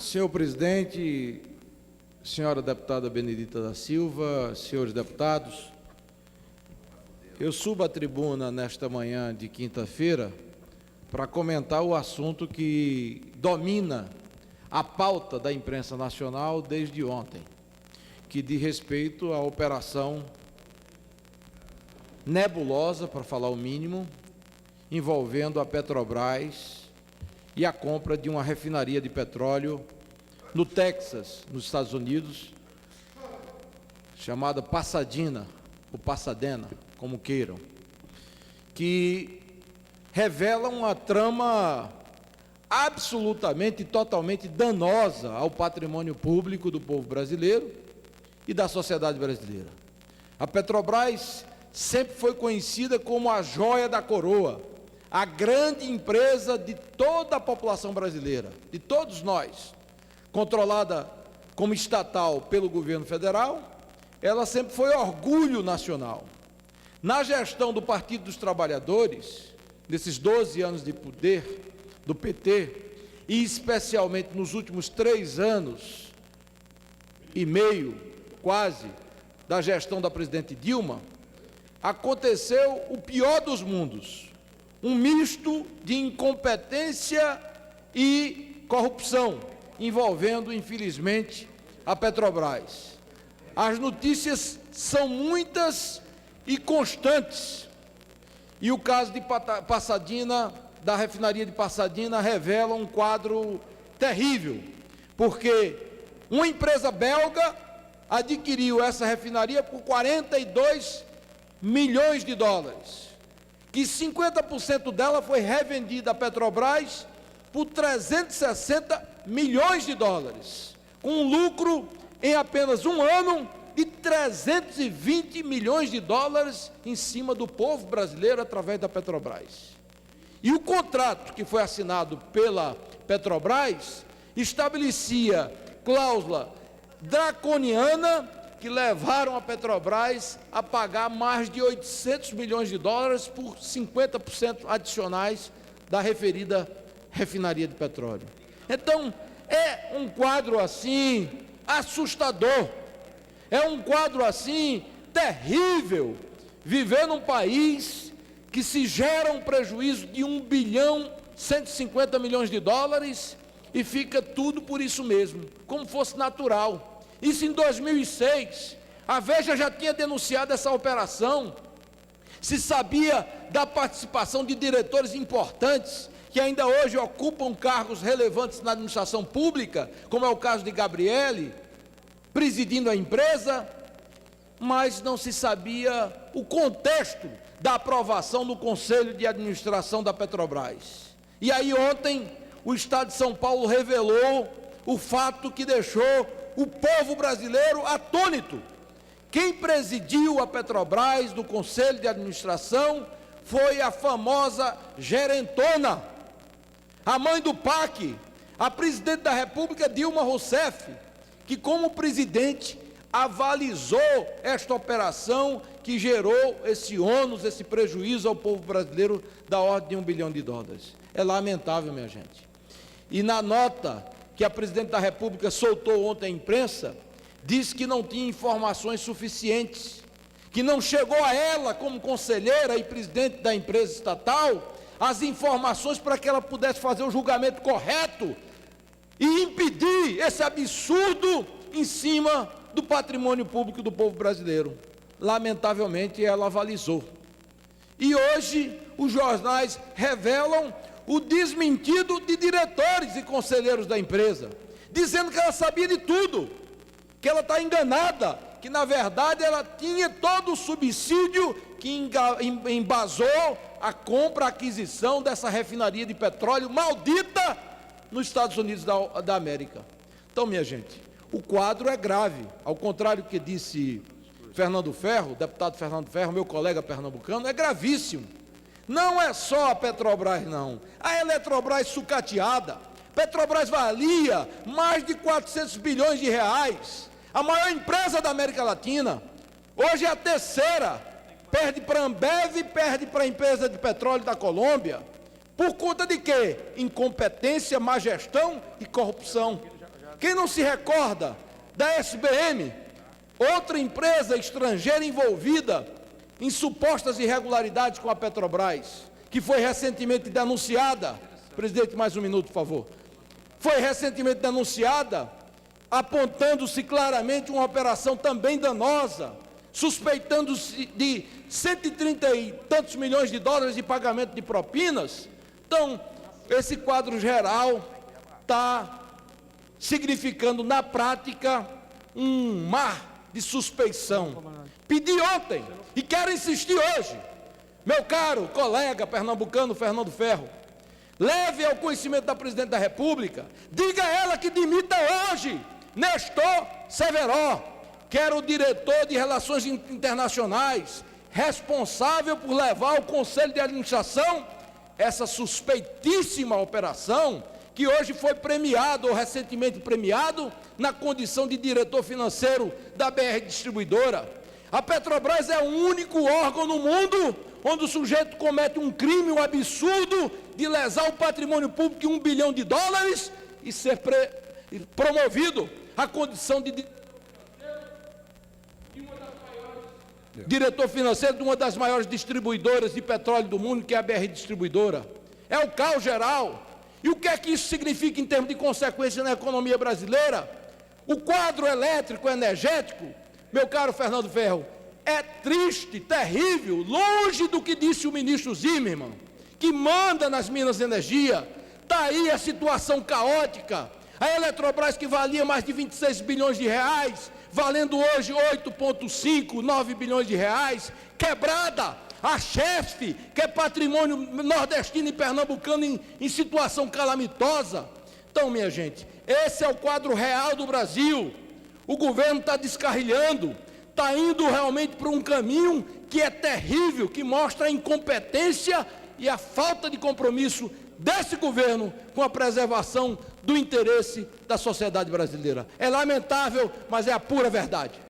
Senhor presidente, senhora deputada Benedita da Silva, senhores deputados, eu subo à tribuna nesta manhã de quinta-feira para comentar o assunto que domina a pauta da imprensa nacional desde ontem, que diz respeito à operação nebulosa, para falar o mínimo, envolvendo a Petrobras e a compra de uma refinaria de petróleo no Texas, nos Estados Unidos, chamada Pasadena, ou Pasadena, como queiram, que revela uma trama absolutamente e totalmente danosa ao patrimônio público do povo brasileiro e da sociedade brasileira. A Petrobras sempre foi conhecida como a joia da coroa, a grande empresa de toda a população brasileira, de todos nós, controlada como estatal pelo governo federal. Ela sempre foi orgulho nacional. Na gestão do Partido dos Trabalhadores, nesses 12 anos de poder do PT, e especialmente nos últimos 3 anos e meio, quase, da gestão da presidente Dilma, aconteceu o pior dos mundos, um misto de incompetência e corrupção, envolvendo, infelizmente, a Petrobras. As notícias são muitas e constantes, e o caso de Pasadena, da refinaria de Pasadena, revela um quadro terrível, porque uma empresa belga adquiriu essa refinaria por 42 milhões de dólares, que 50% dela foi revendida à Petrobras por 360 milhões de dólares, com um lucro em apenas um ano de 320 milhões de dólares em cima do povo brasileiro através da Petrobras. E o contrato que foi assinado pela Petrobras estabelecia cláusula draconiana que levaram a Petrobras a pagar mais de 800 milhões de dólares por 50% adicionais da referida refinaria de petróleo. Então, é um quadro assim assustador, é um quadro assim terrível, viver num país que se gera um prejuízo de 1 bilhão 150 milhões de dólares e fica tudo por isso mesmo, como fosse natural. Isso em 2006, a Veja já tinha denunciado essa operação, se sabia da participação de diretores importantes, que ainda hoje ocupam cargos relevantes na administração pública, como é o caso de Gabriele, presidindo a empresa, mas não se sabia o contexto da aprovação no Conselho de Administração da Petrobras. E aí ontem, o Estado de São Paulo revelou o fato que deixou o povo brasileiro atônito. Quem presidiu a Petrobras no Conselho de Administração foi a famosa gerentona, a mãe do PAC, a presidente da República, Dilma Rousseff, que como presidente avalizou esta operação que gerou esse ônus, esse prejuízo ao povo brasileiro da ordem de 1 bilhão de dólares. É lamentável, minha gente. E na nota que a presidente da República soltou ontem à imprensa, disse que não tinha informações suficientes, que não chegou a ela, como conselheira e presidente da empresa estatal, as informações para que ela pudesse fazer o julgamento correto e impedir esse absurdo em cima do patrimônio público do povo brasileiro. Lamentavelmente, ela avalizou. E hoje, os jornais revelam o desmentido de diretores e conselheiros da empresa, dizendo que ela sabia de tudo, que ela está enganada, que na verdade ela tinha todo o subsídio que embasou a compra, a aquisição dessa refinaria de petróleo maldita nos Estados Unidos da América. Então, minha gente, o quadro é grave, ao contrário do que disse Fernando Ferro, deputado Fernando Ferro, meu colega pernambucano, é gravíssimo. Não é só a Petrobras, não. A Eletrobras sucateada. Petrobras valia mais de 400 bilhões de reais. A maior empresa da América Latina. Hoje é a terceira. Perde para a Ambev, perde para a empresa de petróleo da Colômbia. Por conta de quê? Incompetência, má gestão e corrupção. Quem não se recorda da SBM, outra empresa estrangeira envolvida em supostas irregularidades com a Petrobras, que foi recentemente denunciada, presidente, mais um minuto, por favor, foi recentemente denunciada, apontando-se claramente uma operação também danosa, suspeitando-se de 130 e tantos milhões de dólares de pagamento de propinas. Então, esse quadro geral está significando, na prática, um mar de suspeição. Pedi ontem e quero insistir hoje, meu caro colega pernambucano Fernando Ferro, leve ao conhecimento da Presidente da República, diga a ela que dimita hoje Nestor Severó, que era o diretor de Relações Internacionais, responsável por levar ao Conselho de Administração essa suspeitíssima operação, que hoje foi premiado, ou recentemente premiado, na condição de diretor financeiro da BR Distribuidora. A Petrobras é o único órgão no mundo onde o sujeito comete um crime, um absurdo, de lesar o patrimônio público em $1 bilhão e ser promovido à condição de diretor financeiro de uma das maiores distribuidoras de petróleo do mundo, que é a BR Distribuidora. É o caos geral. E o que é que isso significa em termos de consequência na economia brasileira? O quadro elétrico, energético, meu caro Fernando Ferro, é triste, terrível, longe do que disse o ministro Zimmermann, que manda nas Minas de Energia. Está aí a situação caótica. A Eletrobras, que valia mais de 26 bilhões de reais, valendo hoje 8,5, 9 bilhões de reais, quebrada. A Chesf, que é patrimônio nordestino e pernambucano em situação calamitosa. Então, minha gente, esse é o quadro real do Brasil. O governo está descarrilhando, está indo realmente para um caminho que é terrível, que mostra a incompetência e a falta de compromisso desse governo com a preservação do interesse da sociedade brasileira. É lamentável, mas é a pura verdade.